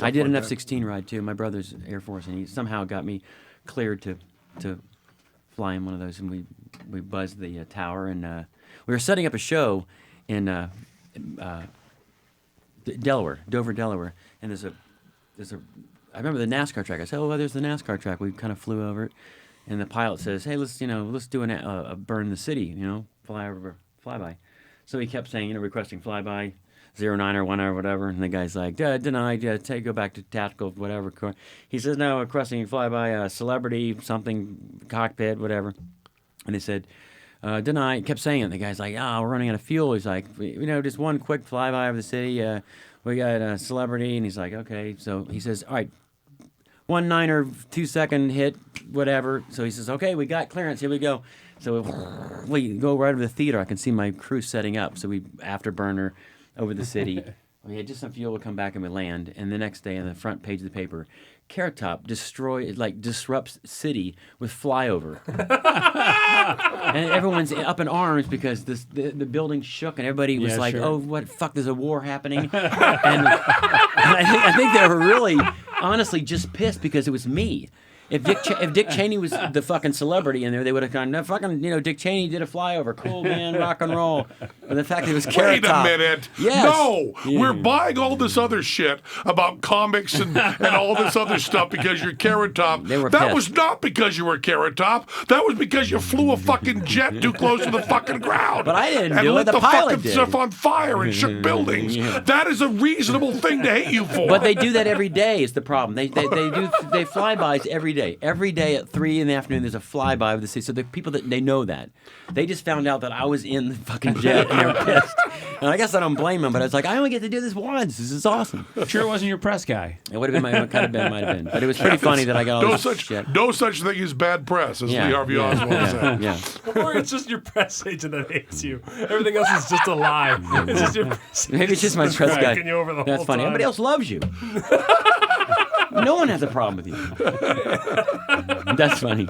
I did an F-16 ride too. My brother's Air Force, and he somehow got me cleared to fly in one of those, and we buzzed the tower, and we were setting up a show in Delaware, Dover, Delaware, and there's a I remember the NASCAR track. I said, "Oh, there's the NASCAR track." We kind of flew over it, and the pilot says, "Hey, let's do a burn the city, flyby." So he kept saying, requesting flyby 09 or 1 or whatever, and the guy's like, "Denied. Go back to tactical, whatever." He says, "No, requesting flyby celebrity something cockpit, whatever," and they said. Denied. Kept saying it. The guy's like, we're running out of fuel. He's like, just one quick flyby of the city. We got a celebrity. And he's like, okay. So he says, all right, 1 or 2 second hit, whatever. So he says, okay, we got clearance. Here we go. So we go right over the theater. I can see my crew setting up. So we afterburner over the city. We had just some fuel to come back and we land. And the next day on the front page of the paper, Carrot Top disrupts city with flyover. And everyone's up in arms because the building shook and everybody was like, sure. Oh, what fuck, there's a war happening. and I think they were really, honestly, just pissed because it was me. If Dick Cheney was the fucking celebrity in there, they would have gone, no, fucking, Dick Cheney did a flyover. Cool, man, rock and roll. But the fact that it was Carrot Top. Wait a minute. Yes. No, we're buying all this other shit about comics and all this other stuff because you're Carrot Top. That was not because you were Carrot Top. That was because you flew a fucking jet too close to the fucking ground. But I didn't and do it. lit The the pilot fucking did. stuff on fire and shook buildings. That is a reasonable thing to hate you for. But they do that every day is the problem. They flybys every day. Every day at 3 in the afternoon, there's a flyby of the city. So the people they know that. They just found out that I was in the fucking jet and they were pissed. And I guess I don't blame them, but it's like, I only get to do this once. This is awesome. Sure, it wasn't your press guy. It would have been might have been. But it was pretty funny that I got all this shit. No such thing as bad press, as Lee Harvey Oswald said. Yeah. Or it's just your press agent that hates you. Everything else is just a lie. It's just your press agent. Maybe it's just my press guy. You over the That's whole funny. time. Everybody else loves you. No one has a problem with you. That's funny.